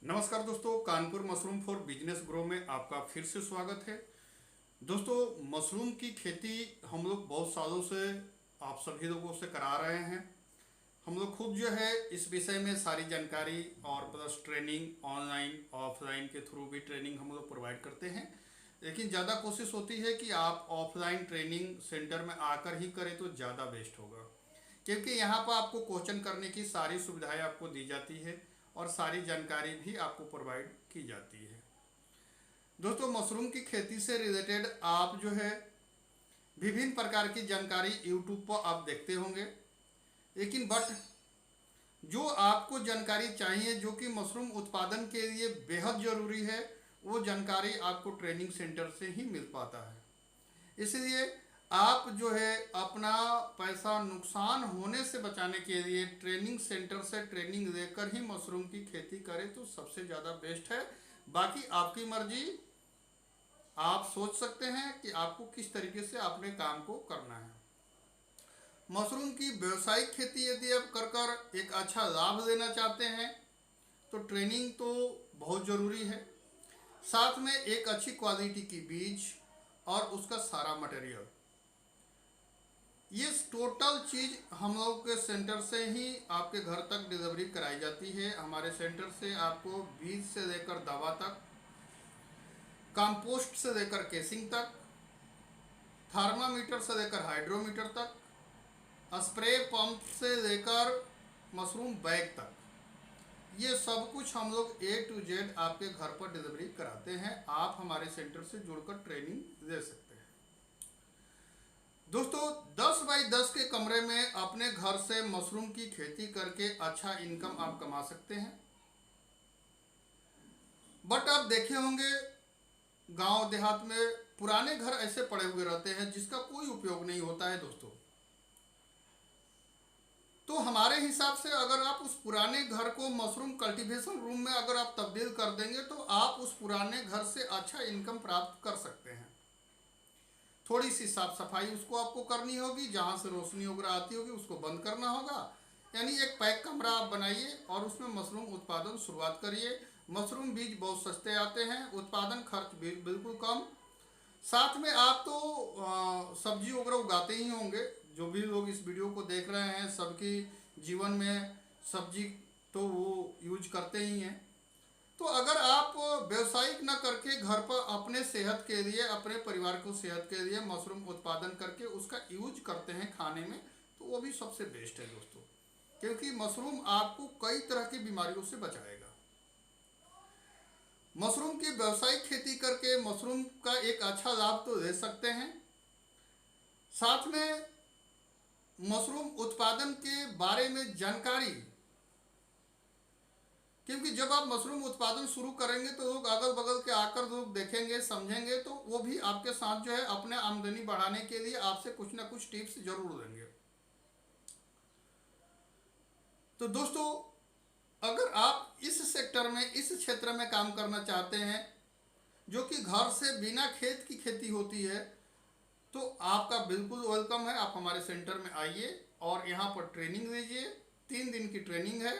नमस्कार दोस्तों, Kanpur mushroom for business grow में आपका फिर से स्वागत है। दोस्तों, मशरूम की खेती हम लोग बहुत सालों से आप सभी लोगों से करा रहे हैं। हम लोग खुद जो है इस विषय में सारी जानकारी और प्लस ट्रेनिंग ऑनलाइन ऑफलाइन के थ्रू भी ट्रेनिंग हम लोग प्रोवाइड करते हैं। लेकिन ज़्यादा कोशिश होती है कि आप ऑफलाइन ट्रेनिंग सेंटर में आकर ही करें तो ज़्यादा बेस्ट होगा, क्योंकि यहाँ पर आपको क्वेश्चन करने की सारी सुविधाएं आपको दी जाती है और सारी जानकारी भी आपको प्रोवाइड की जाती है। दोस्तों, मशरूम की खेती से रिलेटेड आप जो है विभिन्न प्रकार की जानकारी यूट्यूब पर आप देखते होंगे, लेकिन बट जो आपको जानकारी चाहिए जो कि मशरूम उत्पादन के लिए बेहद ज़रूरी है, वो जानकारी आपको ट्रेनिंग सेंटर से ही मिल पाता है। इसलिए आप जो है अपना पैसा नुकसान होने से बचाने के लिए ट्रेनिंग सेंटर से ट्रेनिंग लेकर ही मशरूम की खेती करें तो सबसे ज़्यादा बेस्ट है। बाकी आपकी मर्जी, आप सोच सकते हैं कि आपको किस तरीके से अपने काम को करना है। मशरूम की व्यवसायिक खेती यदि आप कर कर एक अच्छा लाभ लेना चाहते हैं तो ट्रेनिंग तो बहुत ज़रूरी है, साथ में एक अच्छी क्वालिटी की बीज और उसका सारा मटेरियल, ये टोटल चीज़ हम लोग के सेंटर से ही आपके घर तक डिलीवरी कराई जाती है। हमारे सेंटर से आपको बीज से लेकर दवा तक, कंपोस्ट से लेकर केसिंग तक, थर्मामीटर से लेकर हाइड्रोमीटर तक, स्प्रे पंप से लेकर मशरूम बैग तक, ये सब कुछ हम लोग ए टू जेड आपके घर पर डिलीवरी कराते हैं। आप हमारे सेंटर से जुड़कर ट्रेनिंग ले सकते हैं। दोस्तों, 10 बाई 10 के कमरे में अपने घर से मशरूम की खेती करके अच्छा इनकम आप कमा सकते हैं। बट आप देखे होंगे गांव देहात में पुराने घर ऐसे पड़े हुए रहते हैं जिसका कोई उपयोग नहीं होता है। दोस्तों, तो हमारे हिसाब से अगर आप उस पुराने घर को मशरूम कल्टीवेशन रूम में अगर आप तब्दील कर देंगे तो आप उस पुराने घर से अच्छा इनकम प्राप्त कर सकते हैं। थोड़ी सी साफ सफाई उसको आपको करनी होगी, जहाँ से रोशनी वगैरह आती होगी उसको बंद करना होगा, यानी एक पैक कमरा आप बनाइए और उसमें मशरूम उत्पादन शुरुआत करिए। मशरूम बीज बहुत सस्ते आते हैं, उत्पादन खर्च भी बिल्कुल कम। साथ में आप तो सब्जी वगैरह उगाते ही होंगे। जो भी लोग इस वीडियो को देख रहे हैं सबकी जीवन में सब्जी तो वो यूज करते ही हैं। तो अगर आप व्यवसायिक न करके घर पर अपने सेहत के लिए, अपने परिवार को सेहत के लिए मशरूम उत्पादन करके उसका यूज करते हैं खाने में, तो वो भी सबसे बेस्ट है दोस्तों, क्योंकि मशरूम आपको कई तरह की बीमारियों से बचाएगा। मशरूम की व्यावसायिक खेती करके मशरूम का एक अच्छा लाभ तो ले सकते हैं। साथ में मशरूम उत्पादन के बारे में जानकारी, क्योंकि जब आप मशरूम उत्पादन शुरू करेंगे तो लोग अगल बगल के आकर लोग देखेंगे, समझेंगे, तो वो भी आपके साथ जो है अपने आमदनी बढ़ाने के लिए आपसे कुछ ना कुछ टिप्स जरूर देंगे। तो दोस्तों, अगर आप इस सेक्टर में, इस क्षेत्र में काम करना चाहते हैं जो कि घर से बिना खेत की खेती होती है, तो आपका बिल्कुल वेलकम है। आप हमारे सेंटर में आइए और यहाँ पर ट्रेनिंग लीजिए। 3 दिन की ट्रेनिंग है।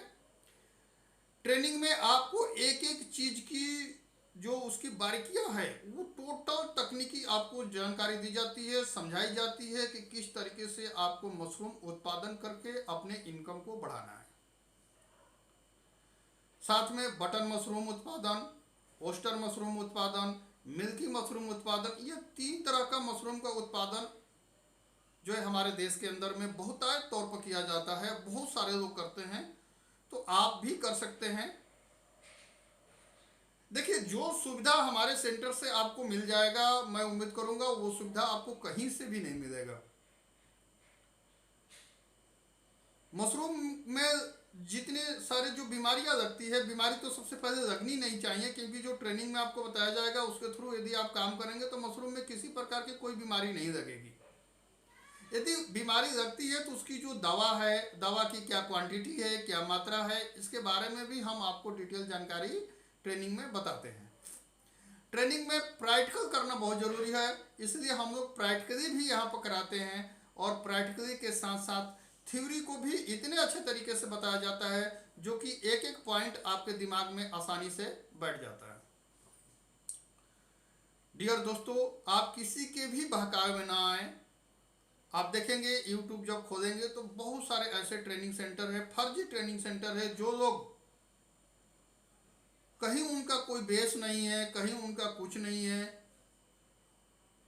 ट्रेनिंग में आपको एक एक चीज की जो उसकी बारीकियां है वो टोटल तकनीकी आपको जानकारी दी जाती है, समझाई जाती है कि किस तरीके से आपको मशरूम उत्पादन करके अपने इनकम को बढ़ाना है। साथ में बटन मशरूम उत्पादन, ओस्टर मशरूम उत्पादन, मिल्की मशरूम उत्पादन, ये 3 तरह का मशरूम का उत्पादन जो है हमारे देश के अंदर में बहुतायत तौर पर किया जाता है। बहुत सारे लोग करते हैं, तो आप भी कर सकते हैं। देखिए, जो सुविधा हमारे सेंटर से आपको मिल जाएगा, मैं उम्मीद करूंगा वो सुविधा आपको कहीं से भी नहीं मिलेगा। मशरूम में जितने सारे जो बीमारियां लगती है, बीमारी तो सबसे पहले लगनी नहीं चाहिए, क्योंकि जो ट्रेनिंग में आपको बताया जाएगा उसके थ्रू यदि आप काम करेंगे तो मशरूम में किसी प्रकार की कोई बीमारी नहीं लगेगी। यदि बीमारी लगती है तो उसकी जो दवा है, दवा की क्या क्वांटिटी है, क्या मात्रा है, इसके बारे में भी हम आपको डिटेल जानकारी ट्रेनिंग में बताते हैं। ट्रेनिंग में प्रैक्टिकल करना बहुत ज़रूरी है, इसलिए हम लोग प्रैक्टिकली भी यहाँ पर कराते हैं। और प्रैक्टिकली के साथ साथ थ्योरी को भी इतने अच्छे तरीके से बताया जाता है जो कि एक एक पॉइंट आपके दिमाग में आसानी से बैठ जाता है। डियर दोस्तों, आप किसी के भी बहकावे में ना आए। आप देखेंगे यूट्यूब जब खोलेंगे तो बहुत सारे ऐसे ट्रेनिंग सेंटर है, फर्जी ट्रेनिंग सेंटर है, जो लोग कहीं उनका कोई बेस नहीं है, कहीं उनका कुछ नहीं है,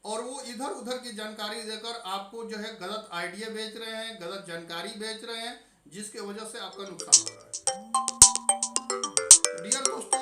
और वो इधर उधर की जानकारी देकर आपको जो है गलत आइडिया बेच रहे हैं, गलत जानकारी बेच रहे हैं, जिसके वजह से आपका नुकसान हो रहा है। डियर दोस्तों,